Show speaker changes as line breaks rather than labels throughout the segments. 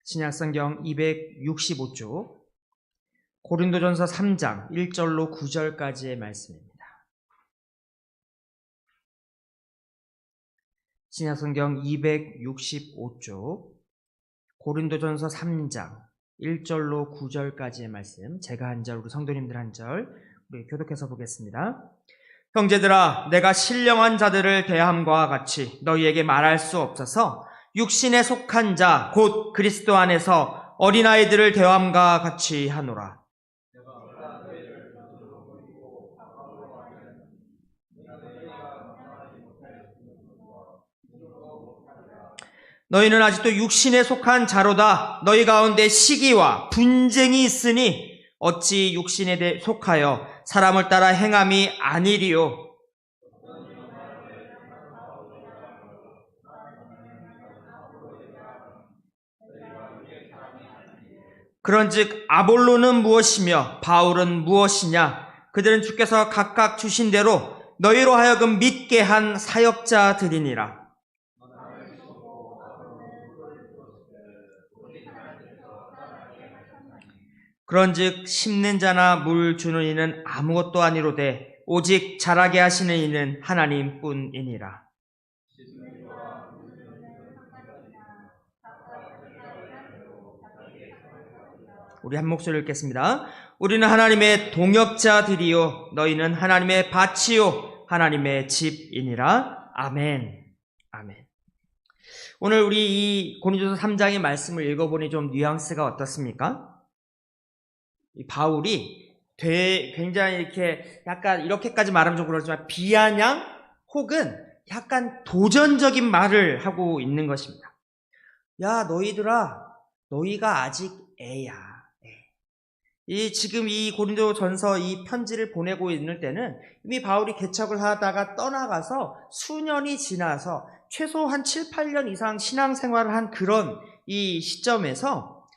신약성경 265쪽 고린도전서 3장 1절로 9절까지의 말씀입니다. 신약성경 265쪽 고린도전서 3장 1절로 9절까지의 말씀, 제가 한 절, 우리 성도님들 한 절, 우리 교독해서 보겠습니다. 형제들아, 내가 신령한 자들을 대함과 같이 너희에게 말할 수 없어서 육신에 속한 자 곧 그리스도 안에서 어린아이들을 대함과 같이 하노라. 너희는 아직도 육신에 속한 자로다. 너희 가운데 시기와 분쟁이 있으니 어찌 육신에 속하여 사람을 따라 행함이 아니리요. 그런즉 아볼로는 무엇이며 바울은 무엇이냐? 그들은 주께서 각각 주신 대로 너희로 하여금 믿게 한 사역자들이니라. 그런즉 심는 자나 물 주는 이는 아무것도 아니로되 오직 자라게 하시는 이는 하나님뿐이니라. 우리 한 목소리 읽겠습니다. 우리는 하나님의 동역자들이요 너희는 하나님의 밭이요 하나님의 집이니라. 아멘. 아멘. 오늘 우리 이 고린도서 3장의 말씀을 읽어보니 좀 뉘앙스가 어떻습니까? 이 바울이 굉장히 이렇게 약간 이렇게까지 말하면 좀 그렇지만 비아냥 혹은 약간 도전적인 말을 하고 있는 것입니다. 야, 너희들아, 너희가 아직 애야. 지금 이 고린도전서 이 편지를 보내고 있는 때는 이미 바울이 개척을 하다가 떠나가서 수년이 지나서 최소 한 7, 8년 이상 신앙생활을 한 그런 이 시점에서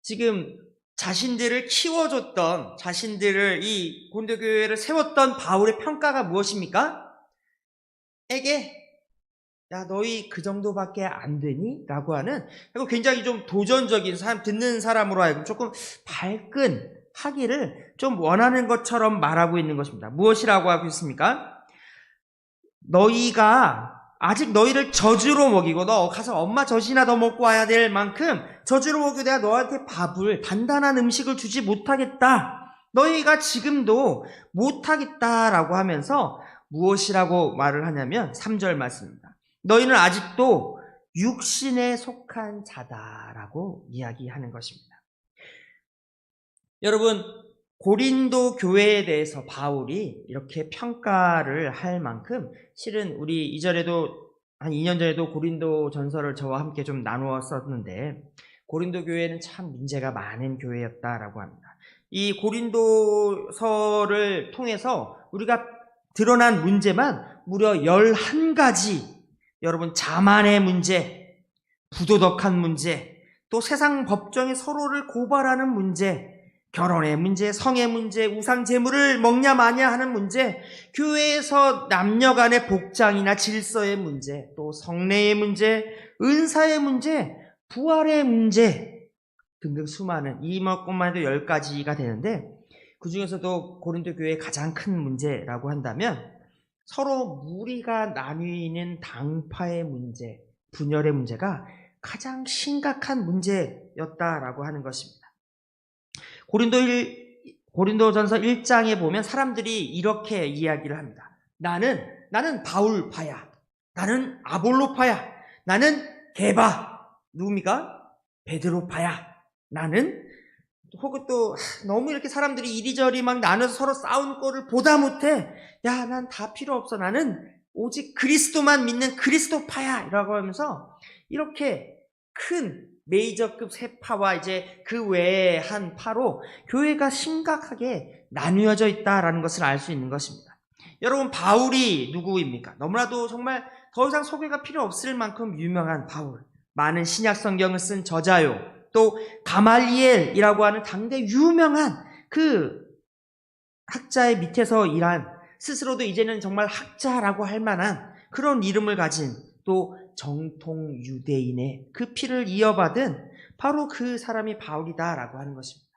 지금 자신들을 키워줬던, 자신들을 이 고린도 교회를 세웠던 바울의 평가가 무엇입니까? 야, 너희 그 정도밖에 안 되니? 라고 하는, 그리고 굉장히 좀 도전적인 사람, 듣는 사람으로 하여금 조금 발끈 하기를 좀 원하는 것처럼 말하고 있는 것입니다. 무엇이라고 하고 있습니까? 너희가 아직 너희를 저주로 먹이고, 너 가서 엄마 젖이나 더 먹고 와야 될 만큼 저주로 먹이고 내가 너한테 밥을, 단단한 음식을 주지 못하겠다. 너희가 지금도 못하겠다라고 하면서 무엇이라고 말을 하냐면 3절 말씀입니다. 너희는 아직도 육신에 속한 자다라고 이야기하는 것입니다. 여러분, 고린도 교회에 대해서 바울이 이렇게 평가를 할 만큼 실은 우리 이전에도 한 2년 전에도 고린도 전서를 저와 함께 좀 나누었었는데 고린도 교회는 참 문제가 많은 교회였다라고 합니다. 이 고린도서를 통해서 우리가 드러난 문제만 무려 11가지, 여러분, 자만의 문제, 부도덕한 문제, 또 세상 법정에 서로를 고발하는 문제, 결혼의 문제, 성의 문제, 우상 제물을 먹냐 마냐 하는 문제, 교회에서 남녀 간의 복장이나 질서의 문제, 또 성례의 문제, 은사의 문제, 부활의 문제 등등 수많은, 이것만 해도 10가지가 되는데 그 중에서도 고린도 교회의 가장 큰 문제라고 한다면 서로 무리가 나뉘는 당파의 문제, 분열의 문제가 가장 심각한 문제였다라고 하는 것입니다. 고린도전서 1장에 보면 사람들이 이렇게 이야기를 합니다. 나는 바울파야. 나는 아볼로파야. 나는 게바. 누굽니까? 베드로파야. 나는 혹은 또 너무 이렇게 사람들이 이리저리 막 나눠서 서로 싸운 꼴을 보다 못해. 야, 난 다 필요 없어. 나는 오직 그리스도만 믿는 그리스도파야. 라고 하면서 이렇게 큰 메이저급 세 파와 이제 그 외에 한 파로 교회가 심각하게 나뉘어져 있다라는 것을 알 수 있는 것입니다. 여러분, 바울이 누구입니까? 너무나도 정말 더 이상 소개가 필요 없을 만큼 유명한 바울. 많은 신약 성경을 쓴 저자요. 또 가말리엘이라고 하는 당대 유명한 그 학자의 밑에서 일한, 스스로도 이제는 정말 학자라고 할 만한 그런 이름을 가진 또 정통 유대인의 그 피를 이어받은 바로 그 사람이 바울이다라고 하는 것입니다.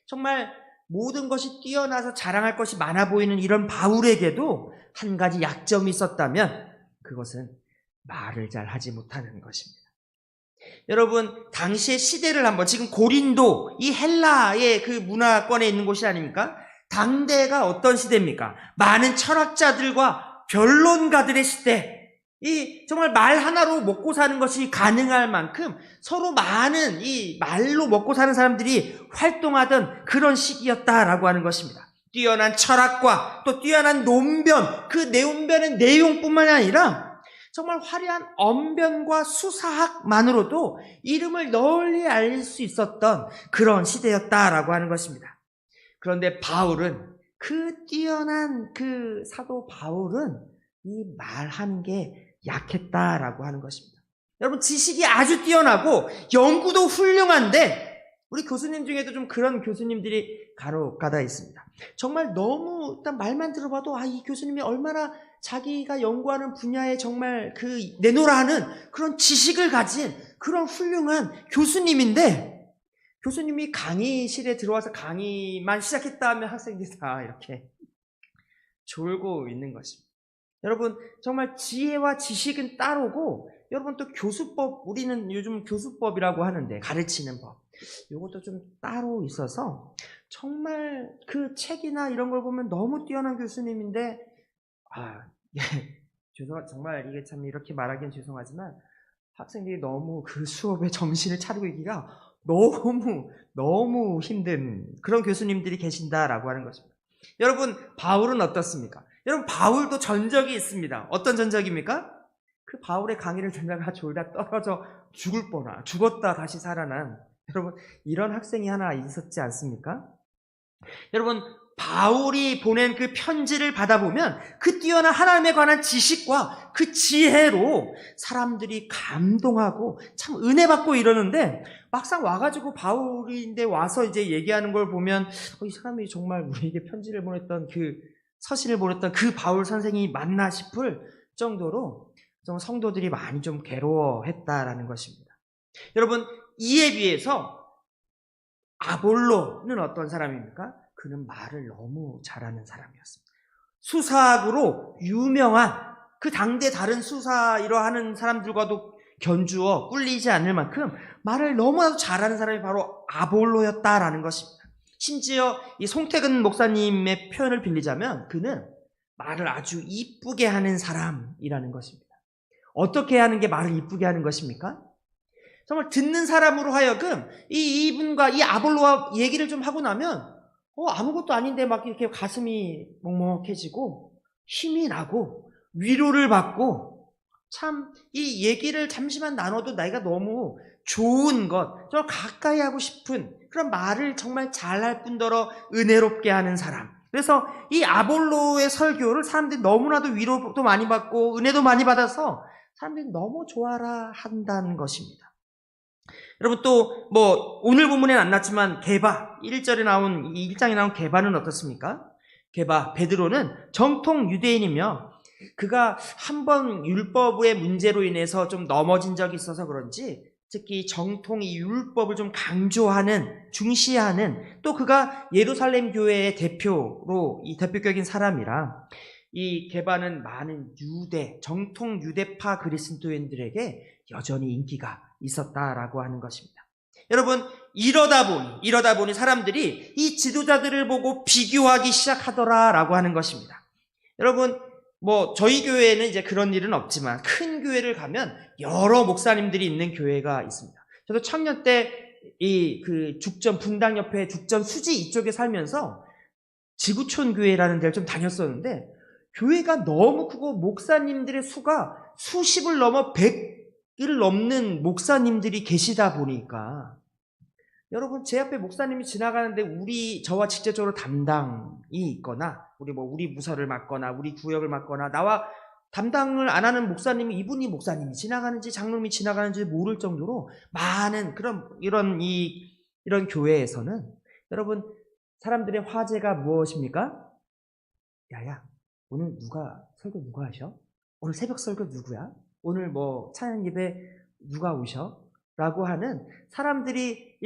정말 모든 것이 뛰어나서 자랑할 것이 많아 보이는 이런 바울에게도 한 가지 약점이 있었다면 그것은 말을 잘 하지 못하는 것입니다. 여러분, 당시의 시대를 한번, 지금 고린도, 이 헬라의 그 문화권에 있는 곳이 아닙니까? 당대가 어떤 시대입니까? 많은 철학자들과 변론가들의 시대. 이 정말 말 하나로 먹고 사는 것이 가능할 만큼 서로 많은 이 말로 먹고 사는 사람들이 활동하던 그런 시기였다라고 하는 것입니다. 뛰어난 철학과 또 뛰어난 논변, 그 논변의 내용뿐만 아니라 정말 화려한 언변과 수사학만으로도 이름을 널리 알릴 수 있었던 그런 시대였다라고 하는 것입니다. 그런데 바울은, 그 뛰어난 그 사도 바울은 이 말하는 게 약했다라고 하는 것입니다. 여러분, 지식이 아주 뛰어나고 연구도 훌륭한데 우리 교수님 중에도 좀 그런 교수님들이 간혹가다 있습니다. 정말 너무 일단 말만 들어봐도 이 교수님이 얼마나 자기가 연구하는 분야에 정말 그 내놓으라 하는 그런 지식을 가진 그런 훌륭한 교수님인데, 교수님이 강의실에 들어와서 강의만 시작했다 하면 학생들이 다 이렇게 졸고 있는 것입니다. 여러분, 정말 지혜와 지식은 따르고, 여러분 또 교수법, 우리는 요즘 교수법이라고 하는데 가르치는 법, 이것도 좀 따로 있어서 정말 그 책이나 이런 걸 보면 너무 뛰어난 교수님인데 정말 이게 참 이렇게 말하기는 죄송하지만 학생들이 너무 그 수업에 정신을 차리고 있기가 너무 힘든 그런 교수님들이 계신다라고 하는 것입니다. 여러분, 바울은 어떻습니까? 여러분, 바울도 전적이 있습니다. 어떤 전적입니까? 그 바울의 강의를 듣다가 졸다 떨어져 죽었다 다시 살아난, 여러분, 이런 학생이 하나 있었지 않습니까? 여러분, 바울이 보낸 그 편지를 받아보면 그 뛰어난 하나님에 관한 지식과 그 지혜로 사람들이 감동하고 참 은혜 받고 이러는데, 막상 와가지고 바울인데 와서 이제 얘기하는 걸 보면 이 사람이 정말 우리에게 편지를 보냈던 그 서신을 보냈던 그 바울 선생이 맞나 싶을 정도로 좀 성도들이 많이 좀 괴로워했다라는 것입니다. 여러분, 이에 비해서 아볼로는 어떤 사람입니까? 그는 말을 너무 잘하는 사람이었습니다. 수사학으로 유명한, 그 당대 다른 수사이러 하는 사람들과도 견주어 꿀리지 않을 만큼 말을 너무나도 잘하는 사람이 바로 아볼로였다라는 것입니다. 심지어 이 송태근 목사님의 표현을 빌리자면 그는 말을 아주 이쁘게 하는 사람이라는 것입니다. 어떻게 하는 게 말을 이쁘게 하는 것입니까? 정말 듣는 사람으로 하여금 이분과 이 아볼로와 얘기를 좀 하고 나면 아무것도 아닌데 막 이렇게 가슴이 먹먹해지고 힘이 나고 위로를 받고, 참 이 얘기를 잠시만 나눠도 나이가 너무 좋은 것, 정말 가까이 하고 싶은 그런 말을 정말 잘할 뿐더러 은혜롭게 하는 사람. 그래서 이 아볼로의 설교를 사람들이 너무나도 위로도 많이 받고 은혜도 많이 받아서 사람들이 너무 좋아라 한다는 것입니다. 여러분, 또 오늘 본문에는 안 났지만 게바 1절에 나온, 이 1장에 나온 게바는 어떻습니까? 게바 베드로는 정통 유대인이며 그가 한번 율법의 문제로 인해서 좀 넘어진 적이 있어서 그런지 특히 정통 이 율법을 좀 강조하는, 중시하는, 또 그가 예루살렘 교회의 대표로 이 대표격인 사람이라 이 게바는 많은 정통 유대파 그리스도인들에게 여전히 인기가 있었다라고 하는 것입니다. 여러분, 이러다 보니 사람들이 이 지도자들을 보고 비교하기 시작하더라라고 하는 것입니다. 여러분, 저희 교회에는 이제 그런 일은 없지만 큰 교회를 가면 여러 목사님들이 있는 교회가 있습니다. 저도 청년 때 분당 옆에 죽전 수지 이쪽에 살면서 지구촌 교회라는 데를 좀 다녔었는데, 교회가 너무 크고 목사님들의 수가 수십을 넘어 100을 넘는 목사님들이 계시다 보니까, 여러분, 제 앞에 목사님이 지나가는데 저와 직접적으로 담당이 있거나 우리 부서를 맡거나 우리 구역을 맡거나 나와 담당을 안 하는 목사님이, 이분이 목사님이 지나가는지 장로님이 지나가는지 모를 정도로 많은 이런 교회에서는, 여러분, 사람들의 화제가 무엇입니까? 야야, 오늘 설교 누가 하셔? 오늘 새벽 설교 누구야? 오늘 찬양 예배 누가 오셔? 라고 하는 사람들이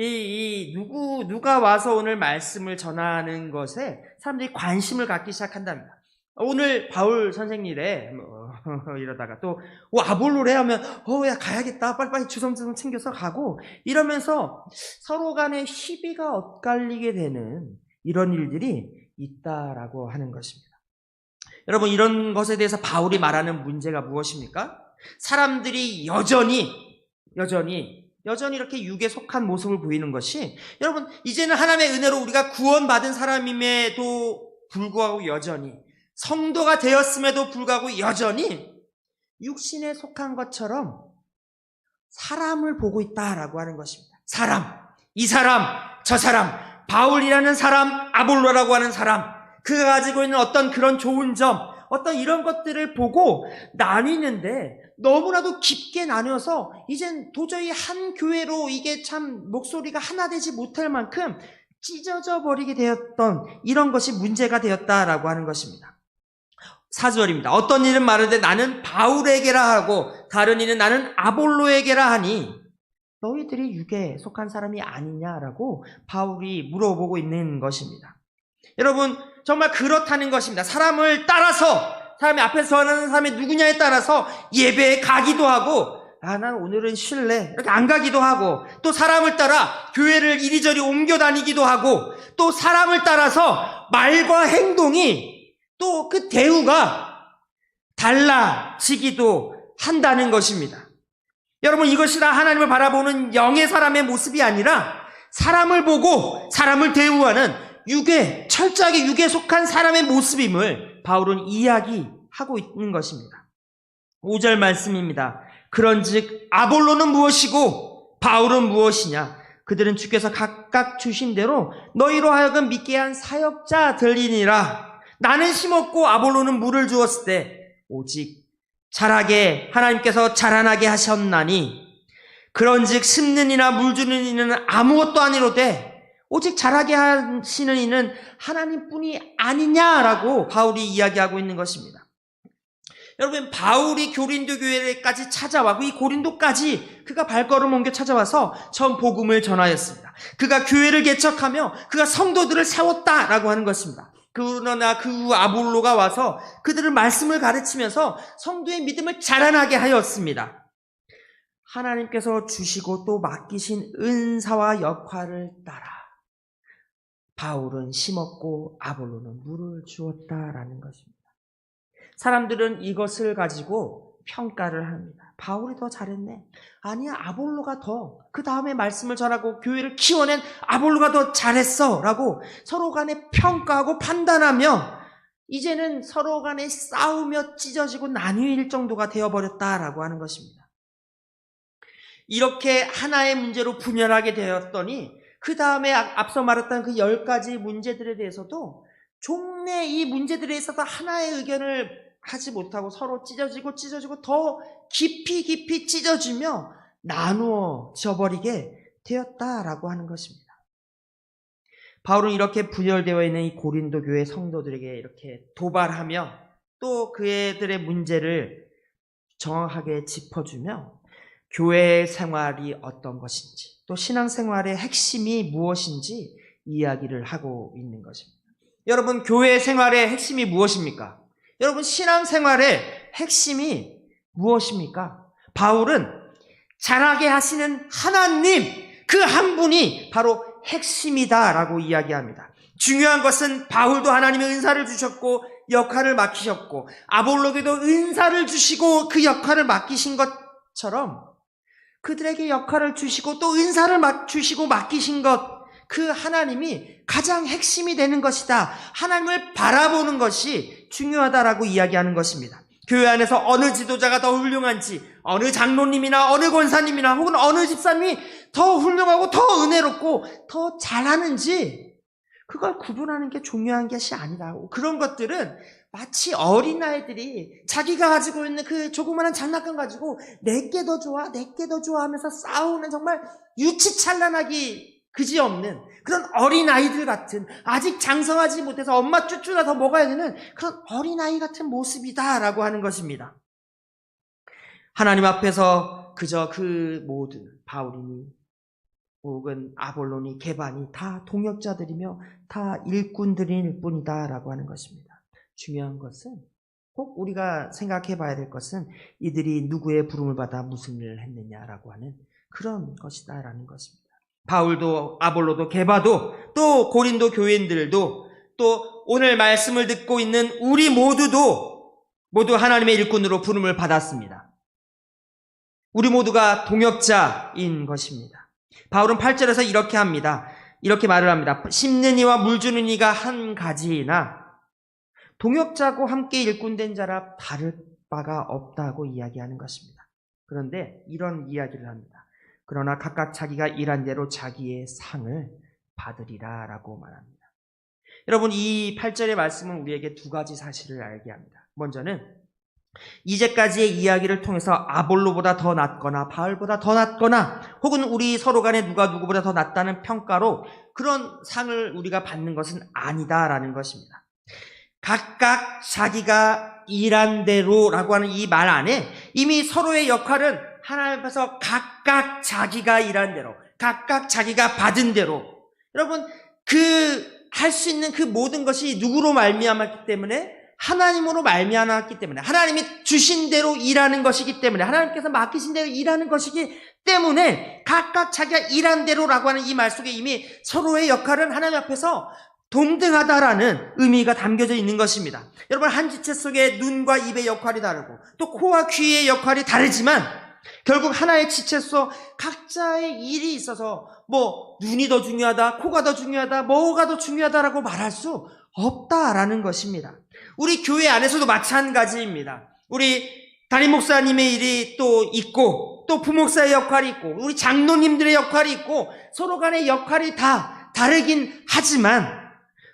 누가 와서 오늘 말씀을 전하는 것에 사람들이 관심을 갖기 시작한답니다. 오늘 바울 선생님이래 이러다가 또 아볼로래 하면 야 가야겠다 빨리빨리 주섬주섬 챙겨서 가고 이러면서 서로 간에 시비가 엇갈리게 되는 이런 일들이 있다라고 하는 것입니다. 여러분, 이런 것에 대해서 바울이 말하는 문제가 무엇입니까? 사람들이 여전히 이렇게 육에 속한 모습을 보이는 것이, 여러분, 이제는 하나님의 은혜로 우리가 구원받은 사람임에도 불구하고 여전히, 성도가 되었음에도 불구하고 여전히 육신에 속한 것처럼 사람을 보고 있다라고 하는 것입니다. 이 사람, 저 사람, 바울이라는 사람, 아볼로라고 하는 사람, 그가 가지고 있는 어떤 그런 좋은 점, 어떤 이런 것들을 보고 나뉘는데 너무나도 깊게 나뉘어서 이젠 도저히 한 교회로 이게 참 목소리가 하나 되지 못할 만큼 찢어져 버리게 되었던 이런 것이 문제가 되었다라고 하는 것입니다. 4절입니다. 어떤 이는 말하되 나는 바울에게라 하고 다른 이는 나는 아볼로에게라 하니 너희들이 육에 속한 사람이 아니냐라고 바울이 물어보고 있는 것입니다. 여러분, 정말 그렇다는 것입니다. 사람을 따라서, 사람이 앞에서 하는 사람이 누구냐에 따라서 예배에 가기도 하고, 난 오늘은 쉴래, 이렇게 안 가기도 하고, 또 사람을 따라 교회를 이리저리 옮겨 다니기도 하고, 또 사람을 따라서 말과 행동이 또 그 대우가 달라지기도 한다는 것입니다. 여러분, 이것이 다 하나님을 바라보는 영의 사람의 모습이 아니라 사람을 보고 사람을 대우하는 철저하게 육에 속한 사람의 모습임을 바울은 이야기하고 있는 것입니다. 5절 말씀입니다. 그런즉 아볼로는 무엇이고 바울은 무엇이냐? 그들은 주께서 각각 주신 대로 너희로 하여금 믿게 한 사역자들이니라. 나는 심었고 아볼로는 물을 주었을 때 오직 자라게 하나님께서 자라나게 하셨나니 그런즉 심는 이나 물 주는 이는 아무것도 아니로되 오직 자라게 하시는 이는 하나님뿐이 아니냐라고 바울이 이야기하고 있는 것입니다. 여러분, 바울이 고린도 교회까지 찾아와고 이 고린도까지 그가 발걸음 옮겨 찾아와서 처음 복음을 전하였습니다. 그가 교회를 개척하며 그가 성도들을 세웠다라고 하는 것입니다. 그러나 그 후 아볼로가 와서 그들을 말씀을 가르치면서 성도의 믿음을 자라나게 하였습니다. 하나님께서 주시고 또 맡기신 은사와 역할을 따라 바울은 심었고 아볼로는 물을 주었다라는 것입니다. 사람들은 이것을 가지고 평가를 합니다. 바울이 더 잘했네. 아니야, 아볼로가 더, 그 다음에 말씀을 전하고 교회를 키워낸 아볼로가 더 잘했어 라고 서로 간에 평가하고 판단하며 이제는 서로 간에 싸우며 찢어지고 나뉘일 정도가 되어버렸다라고 하는 것입니다. 이렇게 하나의 문제로 분열하게 되었더니 그 다음에 앞서 말했던 그 10가지 문제들에 대해서도 종래 이 문제들에 있어서 하나의 의견을 하지 못하고 서로 찢어지고 더 깊이 찢어지며 나누어져 버리게 되었다라고 하는 것입니다. 바울은 이렇게 분열되어 있는 이 고린도 교회 성도들에게 이렇게 도발하며 또 그들의 문제를 정확하게 짚어주며 교회의 생활이 어떤 것인지 또 신앙생활의 핵심이 무엇인지 이야기를 하고 있는 것입니다. 여러분, 교회 생활의 핵심이 무엇입니까? 여러분, 신앙생활의 핵심이 무엇입니까? 바울은 자라게 하시는 하나님, 그 한 분이 바로 핵심이다라고 이야기합니다. 중요한 것은 바울도 하나님의 은사를 주셨고 역할을 맡기셨고 아볼로에게도 은사를 주시고 그 역할을 맡기신 것처럼 그들에게 역할을 주시고 또 은사를 주시고 맡기신 것, 그 하나님이 가장 핵심이 되는 것이다. 하나님을 바라보는 것이 중요하다라고 이야기하는 것입니다. 교회 안에서 어느 지도자가 더 훌륭한지, 어느 장로님이나 어느 권사님이나 혹은 어느 집사님이 더 훌륭하고 더 은혜롭고 더 잘하는지 그걸 구분하는 게 중요한 것이 아니다. 그런 것들은 마치 어린아이들이 자기가 가지고 있는 그 조그마한 장난감 가지고 내게 더 좋아 하면서 싸우는 정말 유치찬란하기 그지없는 그런 어린아이들 같은, 아직 장성하지 못해서 엄마 쭈쭈가 더 먹어야 되는 그런 어린아이 같은 모습이다라고 하는 것입니다. 하나님 앞에서 그저 그 모든 바울이니 혹은 아볼로니 게바니 다 동역자들이며 다 일꾼들일 뿐이다라고 하는 것입니다. 중요한 것은 꼭 우리가 생각해 봐야 될 것은 이들이 누구의 부름을 받아 무슨 일을 했느냐라고 하는 그런 것이다라는 것입니다. 바울도 아볼로도 게바도 또 고린도 교인들도 또 오늘 말씀을 듣고 있는 우리 모두 하나님의 일꾼으로 부름을 받았습니다. 우리 모두가 동역자인 것입니다. 바울은 8절에서 이렇게 합니다. 이렇게 말을 합니다. 심는 이와 물 주는 이가 한 가지이나 동역자고 함께 일꾼된 자라 다를 바가 없다고 이야기하는 것입니다. 그런데 이런 이야기를 합니다. 그러나 각각 자기가 일한 대로 자기의 상을 받으리라 라고 말합니다. 여러분, 이 8절의 말씀은 우리에게 두 가지 사실을 알게 합니다. 먼저는 이제까지의 이야기를 통해서 아볼로보다 더 낫거나 바울보다 더 낫거나 혹은 우리 서로 간에 누가 누구보다 더 낫다는 평가로 그런 상을 우리가 받는 것은 아니다라는 것입니다. 각각 자기가 일한 대로라고 하는 이 말 안에 이미 서로의 역할은 하나님 앞에서 각각 자기가 일한 대로, 각각 자기가 받은 대로, 여러분 할 수 있는 그 모든 것이 누구로 말미암았기 때문에 하나님으로 말미암았기 때문에 하나님이 주신 대로 일하는 것이기 때문에 하나님께서 맡기신 대로 일하는 것이기 때문에 각각 자기가 일한 대로라고 하는 이 말 속에 이미 서로의 역할은 하나님 앞에서 동등하다라는 의미가 담겨져 있는 것입니다. 여러분, 한 지체 속에 눈과 입의 역할이 다르고 또 코와 귀의 역할이 다르지만 결국 하나의 지체 속 각자의 일이 있어서 눈이 더 중요하다, 코가 더 중요하다, 뭐가 더 중요하다라고 말할 수 없다라는 것입니다. 우리 교회 안에서도 마찬가지입니다. 우리 담임 목사님의 일이 또 있고 또 부목사의 역할이 있고 우리 장로님들의 역할이 있고 서로 간의 역할이 다 다르긴 하지만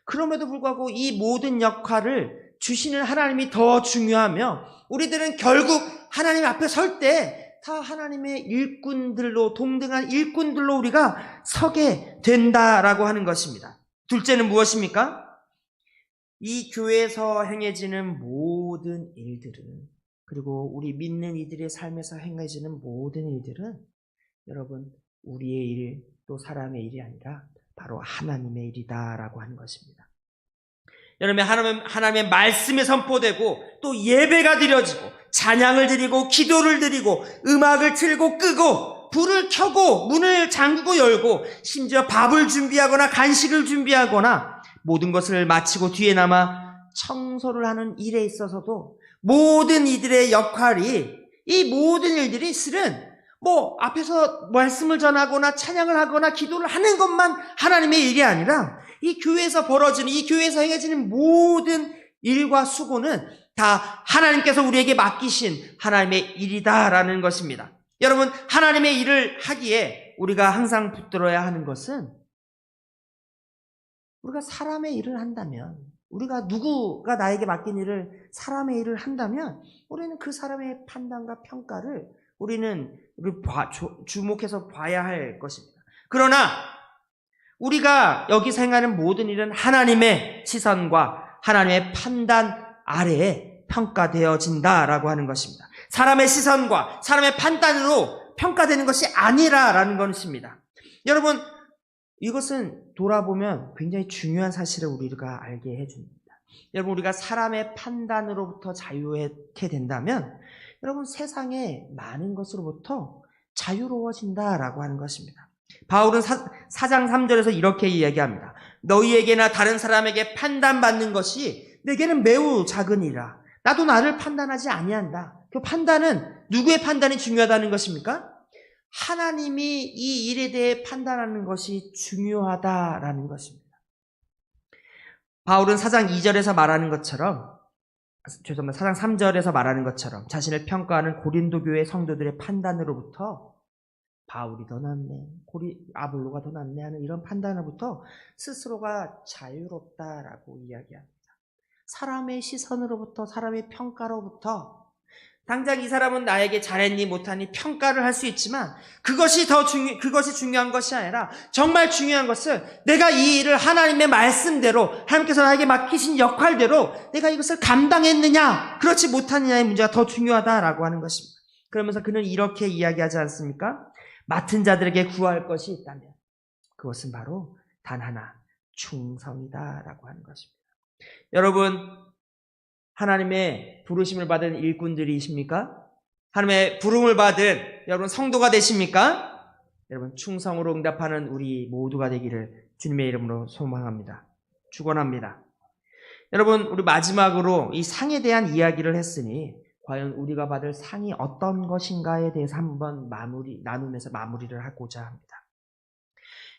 그럼에도 불구하고 이 모든 역할을 주시는 하나님이 더 중요하며 우리들은 결국 하나님 앞에 설 때 다 하나님의 일꾼들로 동등한 일꾼들로 우리가 서게 된다라고 하는 것입니다. 둘째는 무엇입니까? 이 교회에서 행해지는 모든 일들은 그리고 우리 믿는 이들의 삶에서 행해지는 모든 일들은 여러분 우리의 일 또 사람의 일이 아니라 바로 하나님의 일이다라고 하는 것입니다. 여러분 하나님의 말씀이 선포되고 또 예배가 드려지고 찬양을 드리고 기도를 드리고 음악을 틀고 끄고 불을 켜고 문을 잠그고 열고 심지어 밥을 준비하거나 간식을 준비하거나 모든 것을 마치고 뒤에 남아 청소를 하는 일에 있어서도 모든 이들의 역할이 이 모든 일들이 실은 앞에서 말씀을 전하거나 찬양을 하거나 기도를 하는 것만 하나님의 일이 아니라 이 교회에서 벌어지는 이 교회에서 행해지는 모든 일과 수고는 다 하나님께서 우리에게 맡기신 하나님의 일이다라는 것입니다. 여러분, 하나님의 일을 하기에 우리가 항상 붙들어야 하는 것은 우리가 사람의 일을 한다면 우리가 누구가 나에게 맡긴 일을 사람의 일을 한다면 우리는 그 사람의 판단과 평가를 우리는 주목해서 봐야 할 것입니다. 그러나 우리가 여기서 행하는 모든 일은 하나님의 시선과 하나님의 판단 아래에 평가되어진다라고 하는 것입니다. 사람의 시선과 사람의 판단으로 평가되는 것이 아니라라는 것입니다. 여러분, 이것은 돌아보면 굉장히 중요한 사실을 우리가 알게 해줍니다. 여러분, 우리가 사람의 판단으로부터 자유하게 된다면 여러분 세상의 많은 것으로부터 자유로워진다라고 하는 것입니다. 바울은 4장 3절에서 이렇게 이야기합니다. 너희에게나 다른 사람에게 판단받는 것이 내게는 매우 작은 일이라. 나도 나를 판단하지 아니한다. 그 판단은 누구의 판단이 중요하다는 것입니까? 하나님이 이 일에 대해 판단하는 것이 중요하다라는 것입니다. 바울은 4장 2절에서 말하는 것처럼 4장 3절에서 말하는 것처럼 자신을 평가하는 고린도 교회 성도들의 판단으로부터 바울이 더 낫네, 아볼로가 더 낫네 하는 이런 판단으로부터 스스로가 자유롭다라고 이야기합니다. 사람의 시선으로부터, 사람의 평가로부터 당장 이 사람은 나에게 잘했니 못하니 평가를 할 수 있지만 그것이 중요한 것이 아니라 정말 중요한 것은 내가 이 일을 하나님의 말씀대로 하나님께서 나에게 맡기신 역할대로 내가 이것을 감당했느냐 그렇지 못하느냐의 문제가 더 중요하다라고 하는 것입니다. 그러면서 그는 이렇게 이야기하지 않습니까? 맡은 자들에게 구할 것이 있다면 그것은 바로 단 하나, 충성이다라고 하는 것입니다. 여러분, 하나님의 부르심을 받은 일꾼들이십니까? 하나님의 부름을 받은 여러분 성도가 되십니까? 여러분, 충성으로 응답하는 우리 모두가 되기를 주님의 이름으로 소망합니다. 축원합니다. 여러분, 우리 마지막으로 이 상에 대한 이야기를 했으니 과연 우리가 받을 상이 어떤 것인가에 대해서 한번 나누면서 마무리를 하고자 합니다.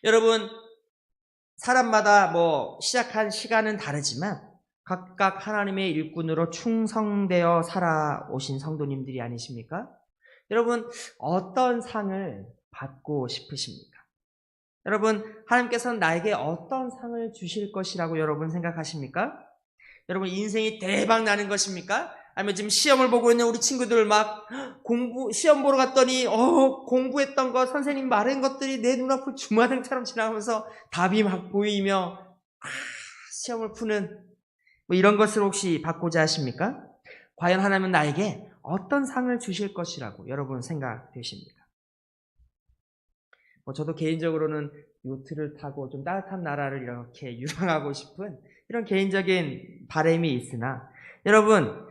여러분, 사람마다 시작한 시간은 다르지만 각각 하나님의 일꾼으로 충성되어 살아오신 성도님들이 아니십니까? 여러분, 어떤 상을 받고 싶으십니까? 여러분, 하나님께서는 나에게 어떤 상을 주실 것이라고 여러분 생각하십니까? 여러분, 인생이 대박 나는 것입니까? 아니면 지금 시험을 보고 있는 우리 친구들 시험 보러 갔더니 공부했던 것, 선생님 말한 것들이 내 눈앞을 주마등처럼 지나가면서 답이 막 보이며 시험을 푸는 이런 것을 혹시 받고자 하십니까? 과연 하나님은 나에게 어떤 상을 주실 것이라고 여러분 생각되십니까? 저도 개인적으로는 요트를 타고 좀 따뜻한 나라를 이렇게 유랑하고 싶은 이런 개인적인 바람이 있으나 여러분,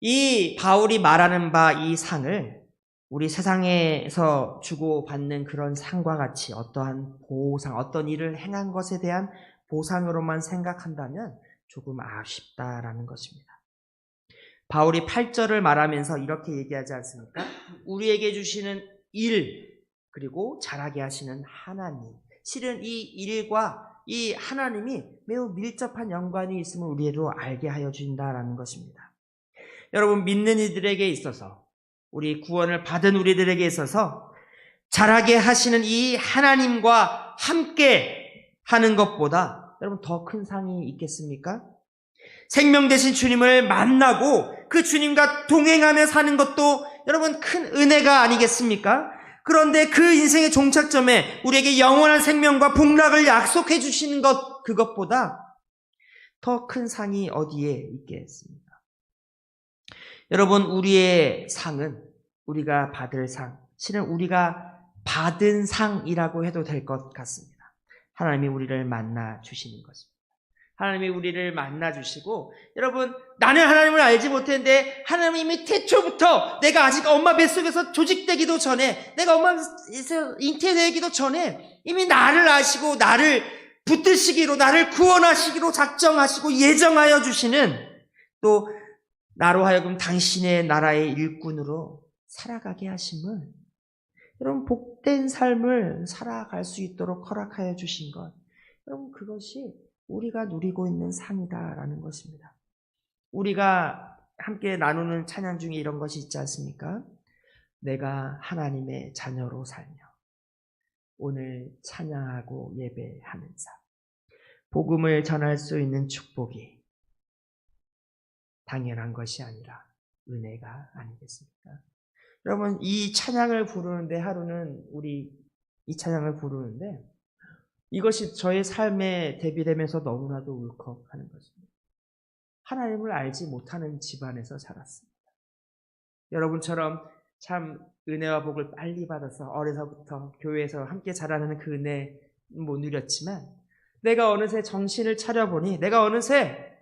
이 바울이 말하는 바 이 상을 우리 세상에서 주고받는 그런 상과 같이 어떠한 보상, 어떤 일을 행한 것에 대한 보상으로만 생각한다면 조금 아쉽다라는 것입니다. 바울이 8절을 말하면서 이렇게 얘기하지 않습니까? 우리에게 주시는 일, 그리고 잘하게 하시는 하나님. 실은 이 일과 이 하나님이 매우 밀접한 연관이 있음을 우리로 알게 하여 준다라는 것입니다. 여러분, 믿는 이들에게 있어서, 우리 구원을 받은 우리들에게 있어서 잘하게 하시는 이 하나님과 함께 하는 것보다 여러분 더 큰 상이 있겠습니까? 생명 되신 주님을 만나고 그 주님과 동행하며 사는 것도 여러분 큰 은혜가 아니겠습니까? 그런데 그 인생의 종착점에 우리에게 영원한 생명과 복락을 약속해 주시는 것, 그것보다 더 큰 상이 어디에 있겠습니까? 여러분, 우리의 상은, 우리가 받을 상, 실은 우리가 받은 상이라고 해도 될 것 같습니다. 하나님이 우리를 만나 주시는 것입니다. 하나님이 우리를 만나 주시고, 여러분, 나는 하나님을 알지 못했는데 하나님이 태초부터 내가 아직 엄마 뱃속에서 조직되기도 전에, 내가 엄마에서 잉태되기도 전에 이미 나를 아시고 나를 붙드시기로, 나를 구원하시기로 작정하시고 예정하여 주시는, 또 나로 하여금 당신의 나라의 일꾼으로 살아가게 하심을, 여러분, 복된 삶을 살아갈 수 있도록 허락하여 주신 것, 여러분, 그것이 우리가 누리고 있는 상이다라는 것입니다. 우리가 함께 나누는 찬양 중에 이런 것이 있지 않습니까? 내가 하나님의 자녀로 살며 오늘 찬양하고 예배하는 삶, 복음을 전할 수 있는 축복이 당연한 것이 아니라 은혜가 아니겠습니까? 여러분, 이 찬양을 부르는데, 하루는 우리 이 찬양을 부르는데 이것이 저의 삶에 대비되면서 너무나도 울컥하는 것입니다. 하나님을 알지 못하는 집안에서 자랐습니다. 여러분처럼 참 은혜와 복을 빨리 받아서 어려서부터 교회에서 함께 자라는 그 은혜 못 누렸지만, 내가 어느새 정신을 차려보니, 내가 어느새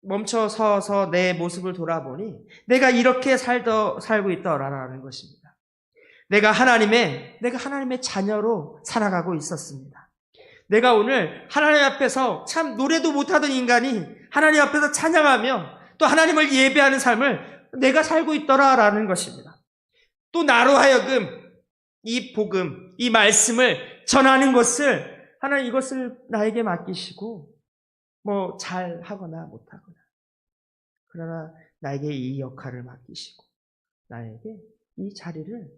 멈춰서서 내 모습을 돌아보니 내가 이렇게 살고 있더라라는 것입니다. 내가 하나님의 자녀로 살아가고 있었습니다. 내가 오늘 하나님 앞에서 참 노래도 못하던 인간이 하나님 앞에서 찬양하며 또 하나님을 예배하는 삶을 내가 살고 있더라라는 것입니다. 또 나로 하여금 이 복음, 이 말씀을 전하는 것을, 하나님 이것을 나에게 맡기시고 잘하거나 못하거나, 그러나 나에게 이 역할을 맡기시고 나에게 이 자리를,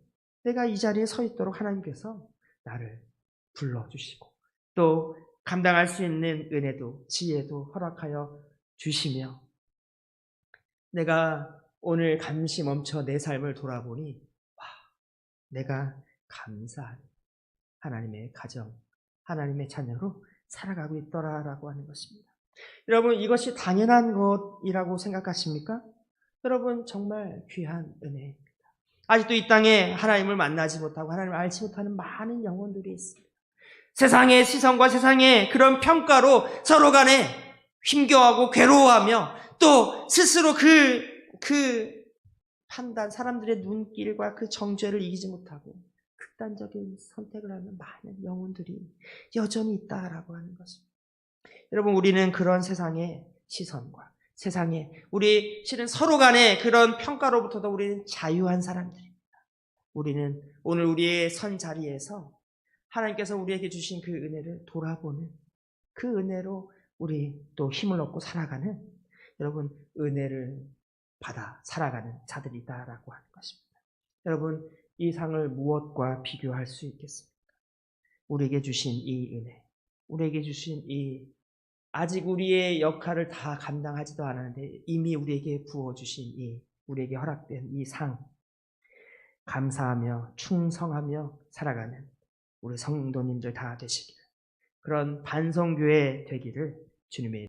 내가 이 자리에 서 있도록 하나님께서 나를 불러주시고 또 감당할 수 있는 은혜도 지혜도 허락하여 주시며, 내가 오늘 잠시 멈춰 내 삶을 돌아보니 내가 감사하는 하나님의 가정, 하나님의 자녀로 살아가고 있더라라고 하는 것입니다. 여러분, 이것이 당연한 것이라고 생각하십니까? 여러분 정말 귀한 은혜입니다. 아직도 이 땅에 하나님을 만나지 못하고 하나님을 알지 못하는 많은 영혼들이 있습니다. 세상의 시선과 세상의 그런 평가로 서로 간에 힘겨워하고 괴로워하며 또 스스로 그 판단, 사람들의 눈길과 그 정죄를 이기지 못하고 극단적인 선택을 하는 많은 영혼들이 여전히 있다라고 하는 것입니다. 여러분, 우리는 그런 세상의 시선과 우리 실은 서로 간의 그런 평가로부터도 우리는 자유한 사람들입니다. 우리는 오늘 우리의 선 자리에서 하나님께서 우리에게 주신 그 은혜를 돌아보는, 그 은혜로 우리 또 힘을 얻고 살아가는, 여러분, 은혜를 받아 살아가는 자들이다라고 하는 것입니다. 여러분, 이 상을 무엇과 비교할 수 있겠습니까? 우리에게 주신 이 은혜, 우리에게 주신 아직 우리의 역할을 다 감당하지도 않았는데 이미 우리에게 부어주신 우리에게 허락된 이 상, 감사하며 충성하며 살아가는 우리 성도님들 다 되시기를, 그런 반성교회 되기를 주님의